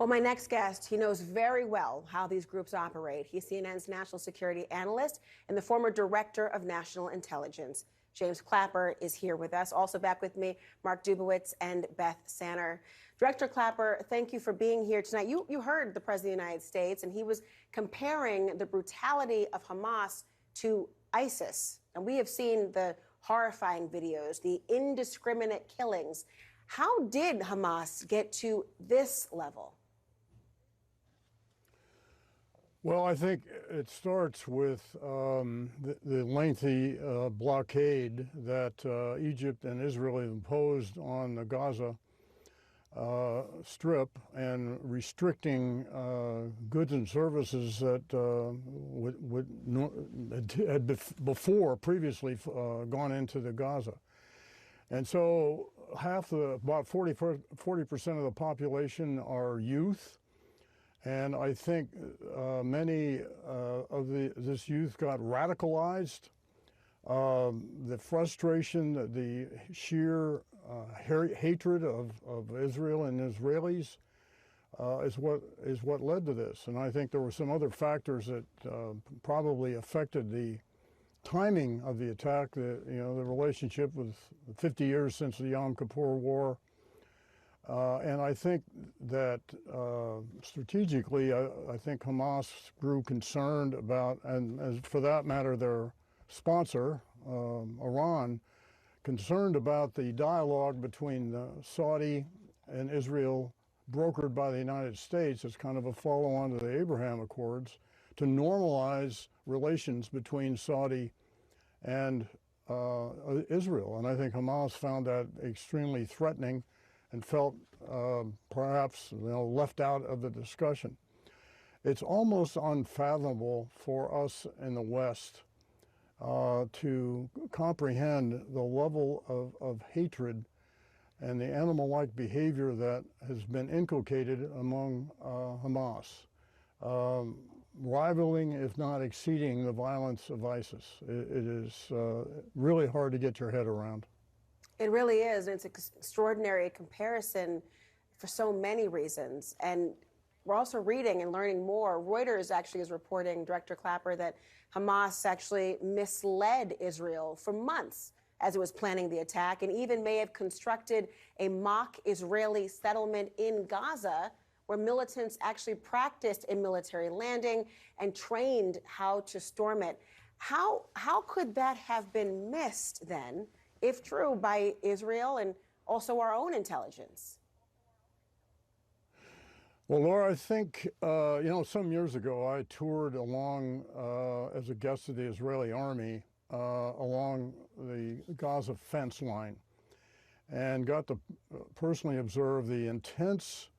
Well, my next guest, he knows very well how these groups operate. He's CNN's national security analyst and the former director of national intelligence. James Clapper is here with us. Also back with me, Mark Dubowitz and Beth Sanner. Director Clapper, thank you for being here tonight. You heard the President of the United States, and he was comparing the brutality of Hamas to ISIS. And we have seen the horrifying videos, the indiscriminate killings. How did Hamas get to this level? Well, I think it starts with the lengthy blockade that Egypt and Israel imposed on the Gaza Strip and restricting goods and services that had before previously gone into the Gaza. And so about 40% of the population are youth. And I think many of this youth got radicalized. The frustration, the sheer hatred of Israel and Israelis is what led to this. And I think there were some other factors that probably affected the timing of the attack. The relationship with 50 years since the Yom Kippur War. And I think that strategically, I think Hamas grew concerned about, and as for that matter, their sponsor, Iran, concerned about the dialogue between Saudi and Israel, brokered by the United States as kind of a follow-on to the Abraham Accords, to normalize relations between Saudi and Israel. And I think Hamas found that extremely threatening and felt perhaps left out of the discussion. It's almost unfathomable for us in the West to comprehend the level of hatred and the animal-like behavior that has been inculcated among Hamas, rivaling, if not exceeding, the violence of ISIS. It is really hard to get your head around. It really is. It's an extraordinary comparison for so many reasons. And we're also reading and learning more. Reuters actually is reporting, Director Clapper, that Hamas actually misled Israel for months as it was planning the attack, and even may have constructed a mock Israeli settlement in Gaza where militants actually practiced a military landing and trained how to storm it. How could that have been missed then, if true, by Israel and also our own intelligence? Well, Laura, I think, some years ago I toured along as a guest of the Israeli army along the Gaza fence line and got to personally observe the intense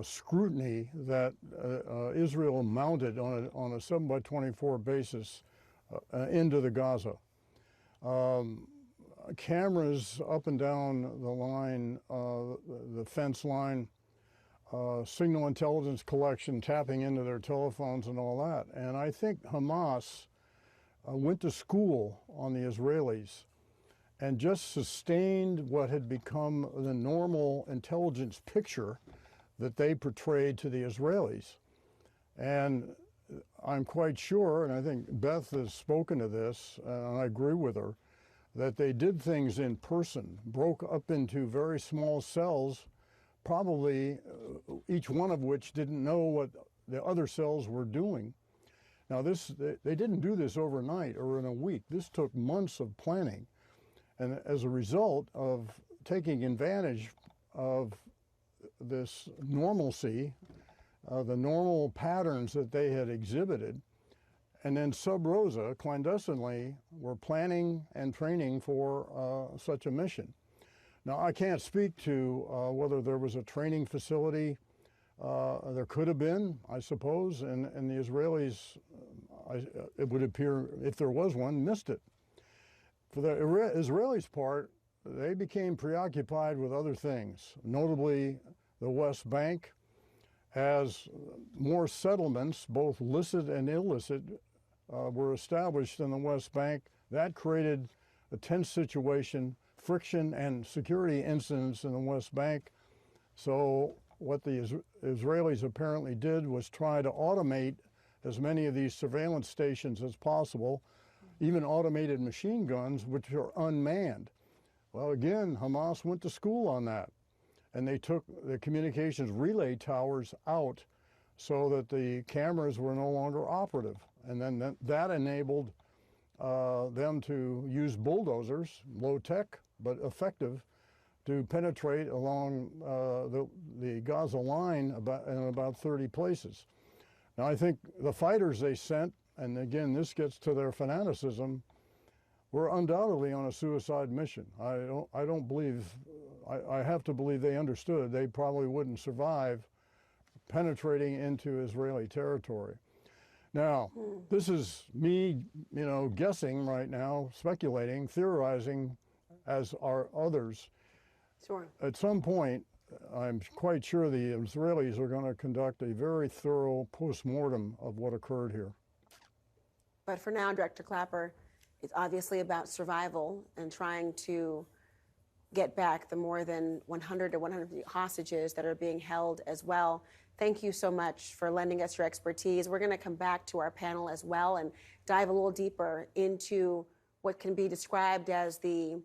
scrutiny that Israel mounted on a 7x24 basis into the Gaza. Cameras up and down the line, the fence line, signal intelligence collection, tapping into their telephones and all that. And I think Hamas went to school on the Israelis and just sustained what had become the normal intelligence picture that they portrayed to the Israelis. And I'm quite sure, and I think Beth has spoken to this, and I agree with her, that they did things in person, broke up into very small cells, probably each one of which didn't know what the other cells were doing. Now they didn't do this overnight or in a week. This took months of planning. And as a result of taking advantage of this normalcy, the normal patterns that they had exhibited, and then sub rosa, clandestinely, were planning and training for such a mission. Now, I can't speak to whether there was a training facility. There could have been, I suppose, and the Israelis, it would appear, if there was one, missed it. For the Israelis' part, they became preoccupied with other things, notably the West Bank, as more settlements, both licit and illicit, were established in the West Bank. That created a tense situation, friction and security incidents in the West Bank. So what the Israelis apparently did was try to automate as many of these surveillance stations as possible, even automated machine guns, which are unmanned. Well, again, Hamas went to school on that, and they took the communications relay towers out so that the cameras were no longer operative. And then that enabled them to use bulldozers, low tech but effective, to penetrate along the Gaza line in about 30 places. Now, I think the fighters they sent, and again, this gets to their fanaticism, were undoubtedly on a suicide mission. I don't believe, I have to believe they understood they probably wouldn't survive penetrating into Israeli territory. Now, this is me, guessing right now, speculating, theorizing, as are others. Sure. At some point, I'm quite sure the Israelis are going to conduct a very thorough post-mortem of what occurred here. But for now, Director Clapper, it's obviously about survival and trying to get back the more than 100 to 150 hostages that are being held as well. Thank you so much for lending us your expertise. We're going to come back to our panel as well and dive a little deeper into what can be described as the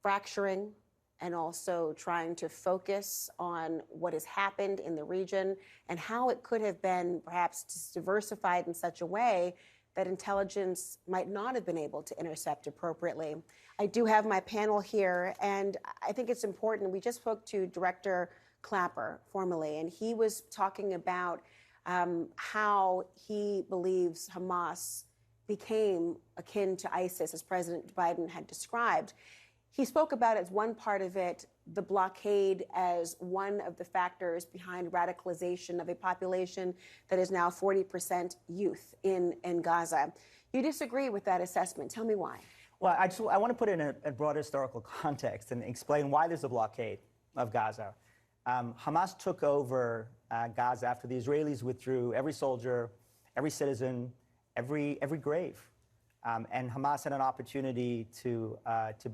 fracturing and also trying to focus on what has happened in the region and how it could have been perhaps diversified in such a way that intelligence might not have been able to intercept appropriately. I do have my panel here, and I think it's important. We just spoke to Director Clapper formally, and he was talking about how he believes Hamas became akin to ISIS, as President Biden had described. He spoke about, as one part of it, the blockade as one of the factors behind radicalization of a population that is now 40% youth in Gaza. You disagree with that assessment. Tell me why. Well, I want to put it in a broad historical context and explain why there's a blockade of Gaza. Hamas took over Gaza after the Israelis withdrew every soldier, every citizen, every grave. And Hamas had an opportunity to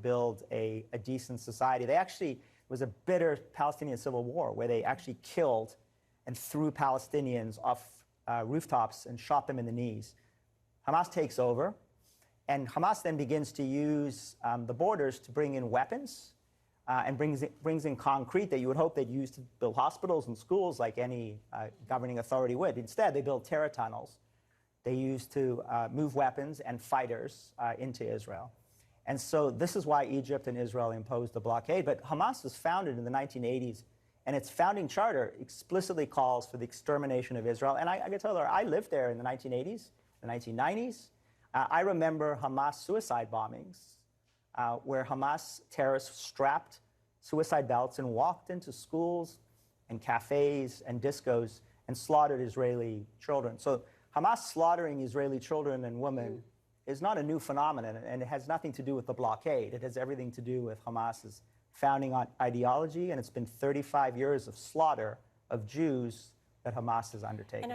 build a decent society. They actually, it was a bitter Palestinian civil war where they actually killed and threw Palestinians off rooftops and shot them in the knees. Hamas takes over, and Hamas then begins to use the borders to bring in weapons and brings in concrete that you would hope they'd use to build hospitals and schools like any governing authority would. Instead, they build terror tunnels they used to move weapons and fighters into Israel. And so this is why Egypt and Israel imposed the blockade. But Hamas was founded in the 1980s, and its founding charter explicitly calls for the extermination of Israel. And I can tell her, I lived there in the 1980s, the 1990s. I remember Hamas suicide bombings, where Hamas terrorists strapped suicide belts and walked into schools and cafes and discos and slaughtered Israeli children. So Hamas slaughtering Israeli children and women is not a new phenomenon, and it has nothing to do with the blockade. It has everything to do with Hamas's founding ideology, and it's been 35 years of slaughter of Jews that Hamas has undertaken.